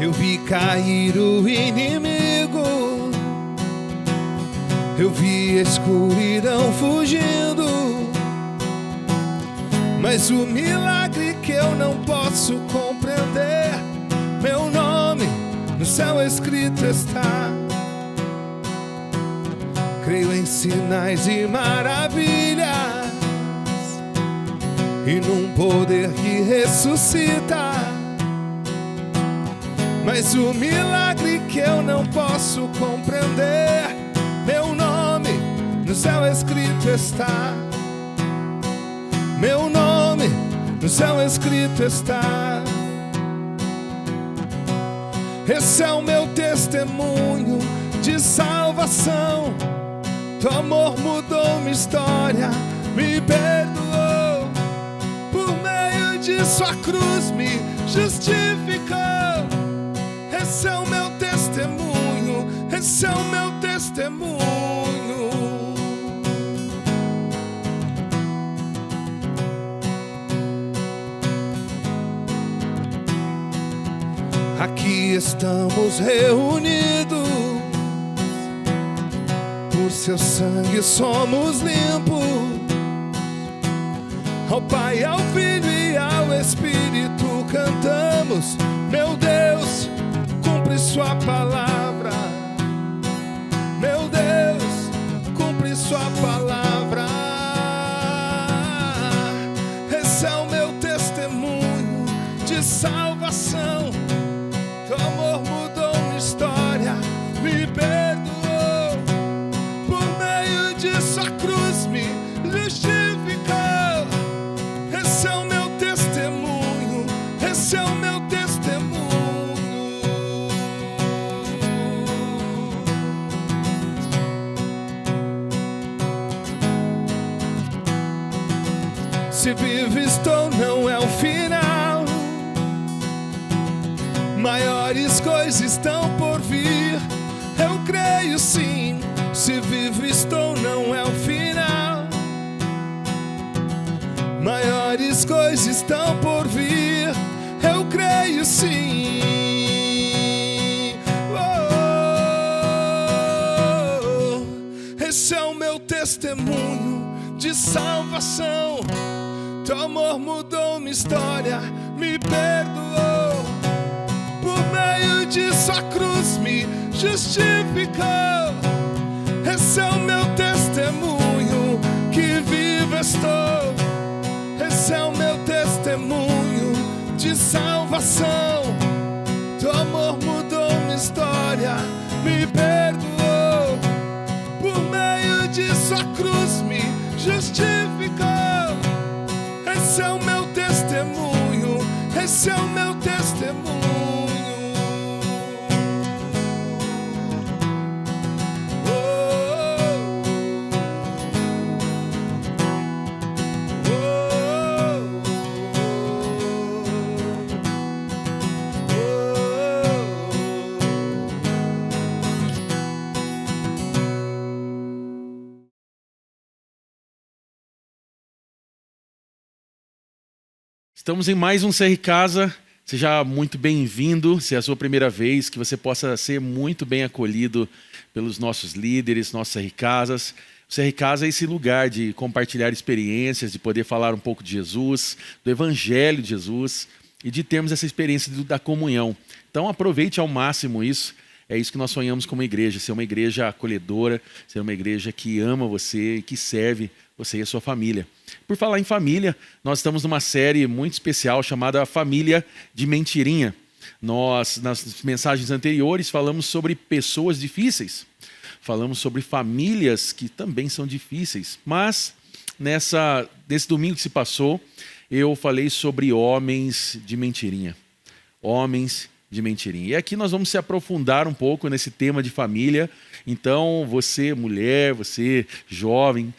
Eu vi cair o inimigo, eu vi a escuridão fugindo, mas o milagre que eu não posso compreender, meu nome no céu escrito está. Creio em sinais e maravilhas e num poder que ressuscita, mas o milagre que eu não posso compreender, meu nome no céu escrito está. Meu nome no céu escrito está. Esse é o meu testemunho de salvação. Teu amor mudou minha história, me perdoou. Por meio de sua cruz me justificou. Esse é o meu testemunho, esse é o meu testemunho. Aqui estamos reunidos, por seu sangue somos limpos. Ao Pai, ao Filho e ao Espírito cantamos: meu Deus, cumpre sua palavra. Meu Deus, cumpre sua palavra. Esse é o meu testemunho de salvação. Teu amor mudou minha história, me perdoou. Por meio de sua cruz me justificou. Esse é o meu testemunho, esse é o meu testemunho. Se vivo estou, não é o final. Maiores coisas estão por vir, eu creio sim. Se vivo estou, não é o final. Maiores coisas estão por vir, eu creio sim. Esse é o meu testemunho de salvação. Teu amor mudou minha história, me perdoou. Por meio de sua cruz me justificou. Esse é o meu testemunho, que vivo estou. Esse é o meu testemunho de salvação. Teu amor mudou minha história, me perdoou. Por meio de sua cruz me justificou. Esse é o meu testemunho, esse é o meu testemunho. Estamos em mais um CR Casa. Seja muito bem-vindo, se é a sua primeira vez, que você possa ser muito bem acolhido pelos nossos líderes, nossos CR Casas. O CR Casa é esse lugar de compartilhar experiências, de poder falar um pouco de Jesus, do Evangelho de Jesus e de termos essa experiência da comunhão. Então aproveite ao máximo isso. É isso que nós sonhamos como igreja, ser uma igreja acolhedora, ser uma igreja que ama você e que serve você e a sua família. Por falar em família, nós estamos numa série muito especial chamada Família de Mentirinha. Nós, nas mensagens anteriores, falamos sobre pessoas difíceis. Falamos sobre famílias que também são difíceis. Mas, nesse domingo que se passou, eu falei sobre homens de mentirinha. Homens de mentirinha. E aqui nós vamos se aprofundar um pouco nesse tema de família. Então, você, mulher, você, jovem,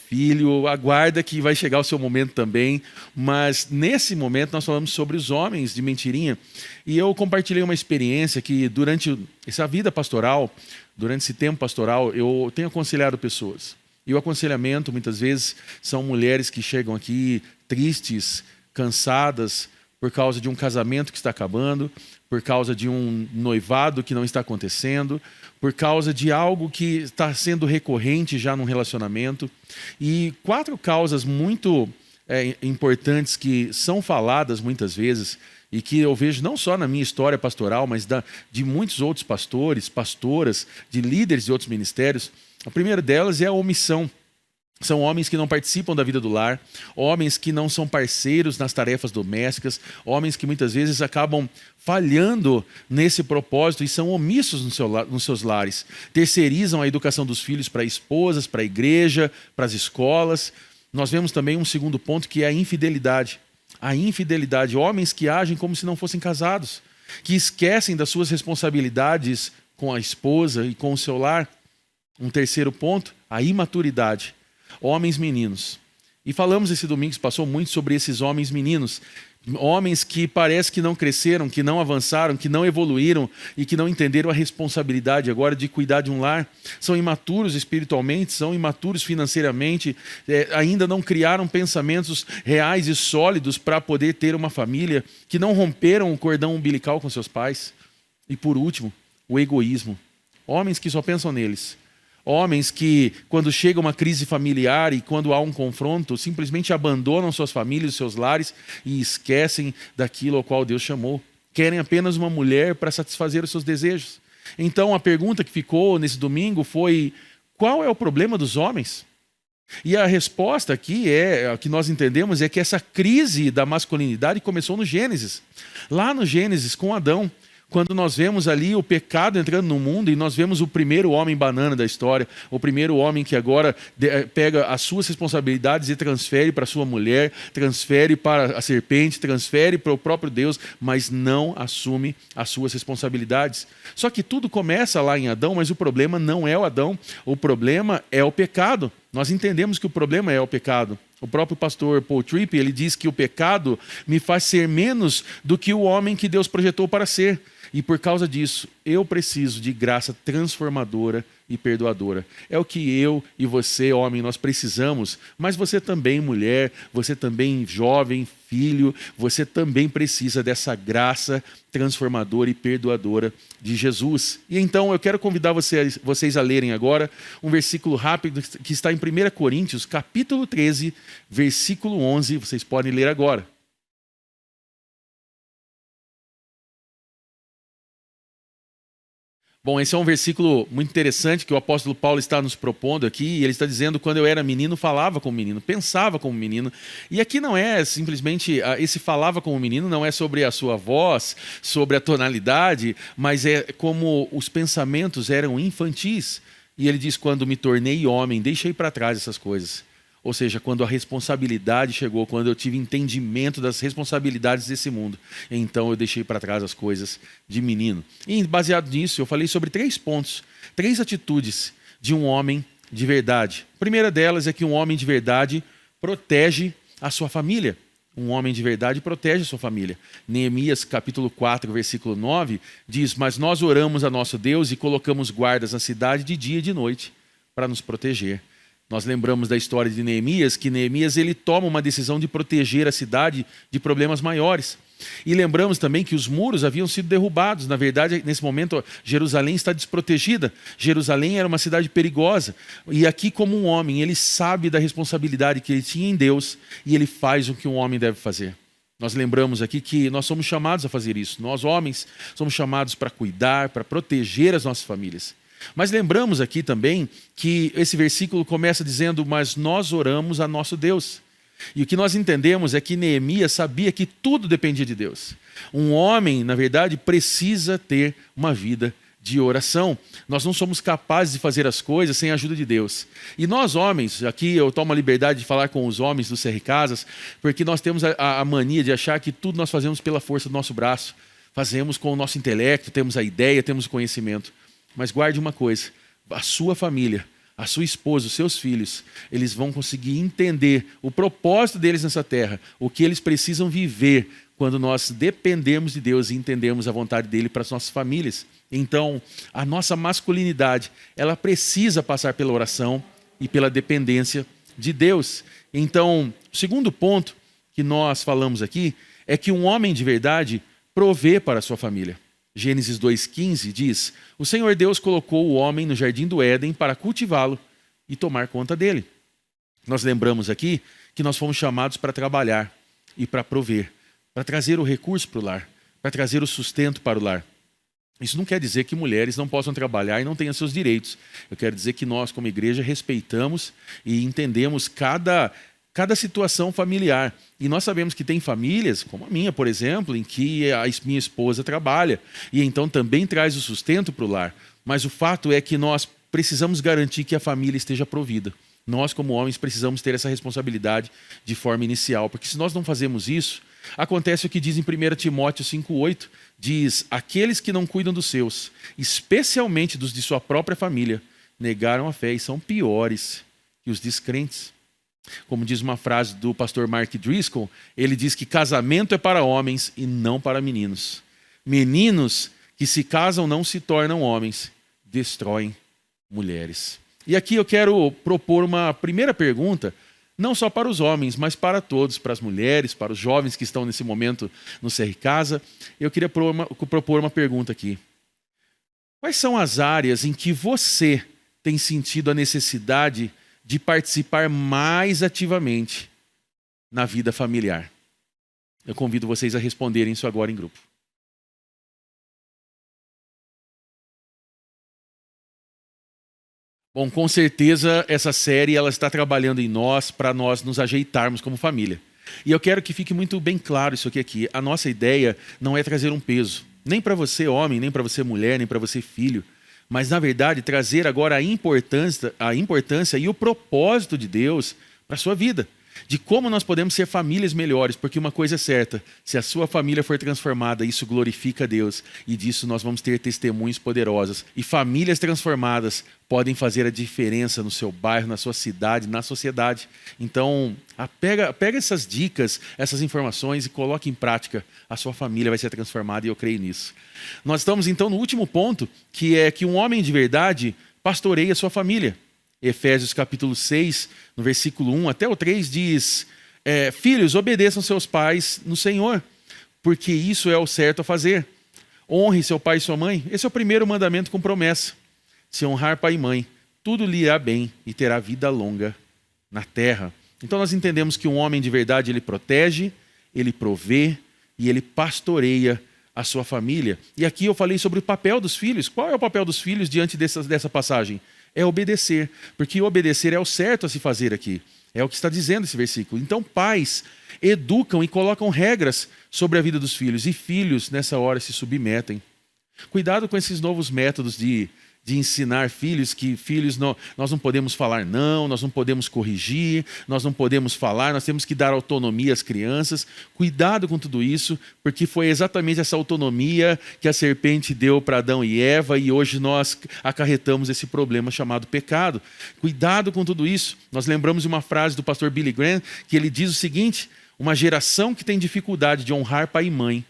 filho, aguarda que vai chegar o seu momento também. Mas, nesse momento, nós falamos sobre os homens de mentirinha. E eu compartilhei uma experiência que, durante essa vida pastoral, durante esse tempo pastoral, eu tenho aconselhado pessoas. E o aconselhamento, muitas vezes, são mulheres que chegam aqui tristes, cansadas, por causa de um casamento que está acabando, por causa de um noivado que não está acontecendo, por causa de algo que está sendo recorrente já num relacionamento. E 4 causas muito importantes que são faladas muitas vezes e que eu vejo não só na minha história pastoral, mas de muitos outros pastores, pastoras, de líderes de outros ministérios. A primeira delas é a omissão. São homens que não participam da vida do lar, homens que não são parceiros nas tarefas domésticas, homens que muitas vezes acabam falhando nesse propósito e são omissos nos seus lares. Terceirizam a educação dos filhos para esposas, para a igreja, para as escolas. Nós vemos também um segundo ponto que é a infidelidade. A infidelidade, homens que agem como se não fossem casados, que esquecem das suas responsabilidades com a esposa e com o seu lar. Um terceiro ponto, a imaturidade. Homens meninos. E falamos esse domingo que passou muito sobre esses homens meninos. Homens que parece que não cresceram, que não avançaram, que não evoluíram e que não entenderam a responsabilidade agora de cuidar de um lar. São imaturos espiritualmente, são imaturos financeiramente, ainda não criaram pensamentos reais e sólidos para poder ter uma família, que não romperam o cordão umbilical com seus pais. E por último, o egoísmo. Homens que só pensam neles. Homens que, quando chega uma crise familiar e quando há um confronto, simplesmente abandonam suas famílias, seus lares e esquecem daquilo ao qual Deus chamou. Querem apenas uma mulher para satisfazer os seus desejos. Então a pergunta que ficou nesse domingo foi: qual é o problema dos homens? E a resposta aqui a que nós entendemos é que essa crise da masculinidade começou no Gênesis. Lá no Gênesis com Adão. Quando nós vemos ali o pecado entrando no mundo e nós vemos o primeiro homem banana da história, o primeiro homem que agora pega as suas responsabilidades e transfere para a sua mulher, transfere para a serpente, transfere para o próprio Deus, mas não assume as suas responsabilidades. Só que tudo começa lá em Adão, mas o problema não é o Adão, o problema é o pecado. Nós entendemos que o problema é o pecado. O próprio pastor Paul Tripp, ele diz que o pecado me faz ser menos do que o homem que Deus projetou para ser. E por causa disso, eu preciso de graça transformadora e perdoadora. É o que eu e você, homem, nós precisamos, mas você também, mulher, você também, jovem, filho, você também precisa dessa graça transformadora e perdoadora de Jesus. E então eu quero convidar vocês a lerem agora um versículo rápido que está em 1 Coríntios, capítulo 13, versículo 11. Vocês podem ler agora. Bom, esse é um versículo muito interessante que o apóstolo Paulo está nos propondo aqui. E ele está dizendo: quando eu era menino, falava como menino, pensava como menino. E aqui não é simplesmente, esse falava como menino não é sobre a sua voz, sobre a tonalidade, mas é como os pensamentos eram infantis. E ele diz: quando me tornei homem, deixei para trás essas coisas. Ou seja, quando a responsabilidade chegou, quando eu tive entendimento das responsabilidades desse mundo, então eu deixei para trás as coisas de menino. E baseado nisso, eu falei sobre 3 pontos, 3 atitudes de um homem de verdade. A primeira delas é que um homem de verdade protege a sua família. Um homem de verdade protege a sua família. Neemias capítulo 4, versículo 9, diz: mas nós oramos a nosso Deus e colocamos guardas na cidade de dia e de noite para nos proteger. Nós lembramos da história de Neemias, que Neemias ele toma uma decisão de proteger a cidade de problemas maiores. E lembramos também que os muros haviam sido derrubados. Na verdade, nesse momento, Jerusalém está desprotegida. Jerusalém era uma cidade perigosa. E aqui, como um homem, ele sabe da responsabilidade que ele tinha em Deus e ele faz o que um homem deve fazer. Nós lembramos aqui que nós somos chamados a fazer isso. Nós, homens, somos chamados para cuidar, para proteger as nossas famílias. Mas lembramos aqui também que esse versículo começa dizendo: mas nós oramos a nosso Deus. E o que nós entendemos é que Neemias sabia que tudo dependia de Deus. Um homem, na verdade, precisa ter uma vida de oração. Nós não somos capazes de fazer as coisas sem a ajuda de Deus. E nós homens, aqui eu tomo a liberdade de falar com os homens do CR Casas, porque nós temos a mania de achar que tudo nós fazemos pela força do nosso braço. Fazemos com o nosso intelecto, temos a ideia, temos o conhecimento. Mas guarde uma coisa: a sua família, a sua esposa, os seus filhos, eles vão conseguir entender o propósito deles nessa terra, o que eles precisam viver quando nós dependemos de Deus e entendemos a vontade dele para as nossas famílias. Então, a nossa masculinidade, ela precisa passar pela oração e pela dependência de Deus. Então, o segundo ponto que nós falamos aqui é que um homem de verdade prover para a sua família. Gênesis 2,15 diz: o Senhor Deus colocou o homem no jardim do Éden para cultivá-lo e tomar conta dele. Nós lembramos aqui que nós fomos chamados para trabalhar e para prover, para trazer o recurso para o lar, para trazer o sustento para o lar. Isso não quer dizer que mulheres não possam trabalhar e não tenham seus direitos. Eu quero dizer que nós, como igreja, respeitamos e entendemos cada situação familiar. E nós sabemos que tem famílias, como a minha, por exemplo, em que a minha esposa trabalha e então também traz o sustento para o lar. Mas o fato é que nós precisamos garantir que a família esteja provida. Nós, como homens, precisamos ter essa responsabilidade de forma inicial, porque se nós não fazemos isso, acontece o que diz em 1 Timóteo 5,8, diz: aqueles que não cuidam dos seus, especialmente dos de sua própria família, negaram a fé e são piores que os descrentes. Como diz uma frase do pastor Mark Driscoll, ele diz que casamento é para homens e não para meninos. Meninos que se casam não se tornam homens, destroem mulheres. E aqui eu quero propor uma primeira pergunta, não só para os homens, mas para todos, para as mulheres, para os jovens que estão nesse momento no CR Casa. Eu queria propor uma pergunta aqui. Quais são as áreas em que você tem sentido a necessidade de participar mais ativamente na vida familiar? Eu convido vocês a responderem isso agora em grupo. Bom, com certeza essa série ela está trabalhando em nós para nós nos ajeitarmos como família. E eu quero que fique muito bem claro isso aqui. A nossa ideia não é trazer um peso, nem para você homem, nem para você mulher, nem para você filho, mas na verdade trazer agora a importância e o propósito de Deus para a sua vida. De como nós podemos ser famílias melhores, porque uma coisa é certa: se a sua família for transformada, isso glorifica a Deus, e disso nós vamos ter testemunhos poderosos. E famílias transformadas podem fazer a diferença no seu bairro, na sua cidade, na sociedade. Então, pega essas dicas, essas informações e coloque em prática. A sua família vai ser transformada e eu creio nisso. Nós estamos então no último ponto, que é que um homem de verdade pastoreia a sua família. Efésios capítulo 6, no versículo 1 até o 3 diz: filhos, obedeçam seus pais no Senhor, porque isso é o certo a fazer. Honre seu pai e sua mãe. Esse é o primeiro mandamento com promessa. Se honrar pai e mãe, tudo lhe irá bem e terá vida longa na terra. Então nós entendemos que um homem de verdade, ele protege, ele provê e ele pastoreia a sua família. E aqui eu falei sobre o papel dos filhos. Qual é o papel dos filhos diante dessa passagem? É obedecer, porque obedecer é o certo a se fazer aqui. É o que está dizendo esse versículo. Então, pais educam e colocam regras sobre a vida dos filhos, e filhos, nessa hora, se submetem. Cuidado com esses novos métodos de ensinar filhos, que filhos nós não podemos falar não, nós não podemos corrigir, nós não podemos falar, nós temos que dar autonomia às crianças. Cuidado com tudo isso, porque foi exatamente essa autonomia que a serpente deu para Adão e Eva, e hoje nós acarretamos esse problema chamado pecado. Cuidado com tudo isso. Nós lembramos de uma frase do pastor Billy Graham, que ele diz o seguinte: uma geração que tem dificuldade de honrar pai e mãe,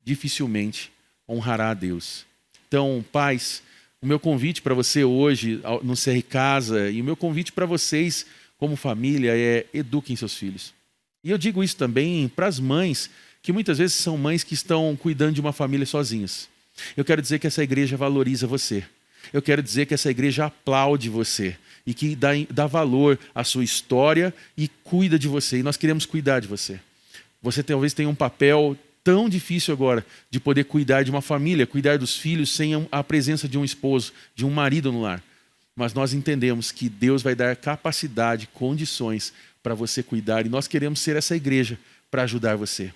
dificilmente honrará a Deus. Então, pais, o meu convite para você hoje no CR Casa e o meu convite para vocês como família é: eduquem seus filhos. E eu digo isso também para as mães, que muitas vezes são mães que estão cuidando de uma família sozinhas. Eu quero dizer que essa igreja valoriza você. Eu quero dizer que essa igreja aplaude você e que dá valor à sua história e cuida de você. E nós queremos cuidar de você. Você talvez tenha um papel tão difícil agora de poder cuidar de uma família, cuidar dos filhos sem a presença de um esposo, de um marido no lar. Mas nós entendemos que Deus vai dar capacidade, condições para você cuidar, e nós queremos ser essa igreja para ajudar você.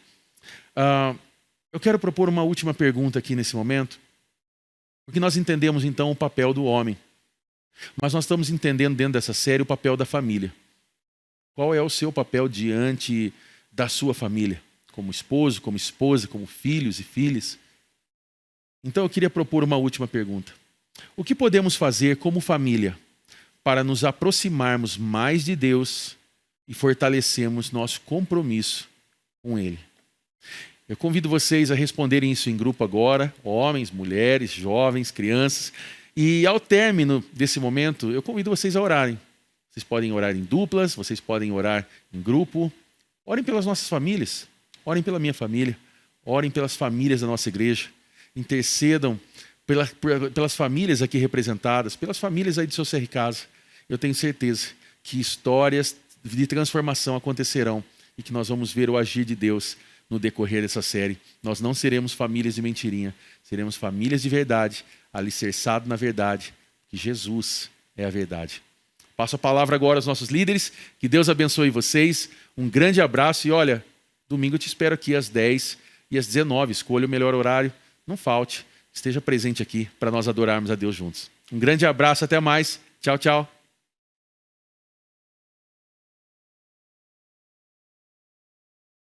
Eu quero propor uma última pergunta aqui nesse momento, porque nós entendemos então o papel do homem, mas nós estamos entendendo dentro dessa série o papel da família. Qual é o seu papel diante da sua família? Como esposo, como esposa, como filhos e filhas. Então eu queria propor uma última pergunta. O que podemos fazer como família para nos aproximarmos mais de Deus e fortalecermos nosso compromisso com Ele? Eu convido vocês a responderem isso em grupo agora, homens, mulheres, jovens, crianças. E ao término desse momento, eu convido vocês a orarem. Vocês podem orar em duplas, vocês podem orar em grupo. Orem pelas nossas famílias. Orem pela minha família, Orem pelas famílias da nossa igreja. Intercedam pelas famílias aqui representadas, pelas famílias aí do seu CR Casa. Eu tenho certeza que histórias de transformação acontecerão e que nós vamos ver o agir de Deus no decorrer dessa série. Nós não seremos famílias de mentirinha, seremos famílias de verdade, alicerçado na verdade, que Jesus é a verdade. Passo a palavra agora aos nossos líderes, que Deus abençoe vocês, um grande abraço e olha, domingo eu te espero aqui às 10 e às 19, escolha o melhor horário, não falte, esteja presente aqui para nós adorarmos a Deus juntos. Um grande abraço, até mais, tchau, tchau.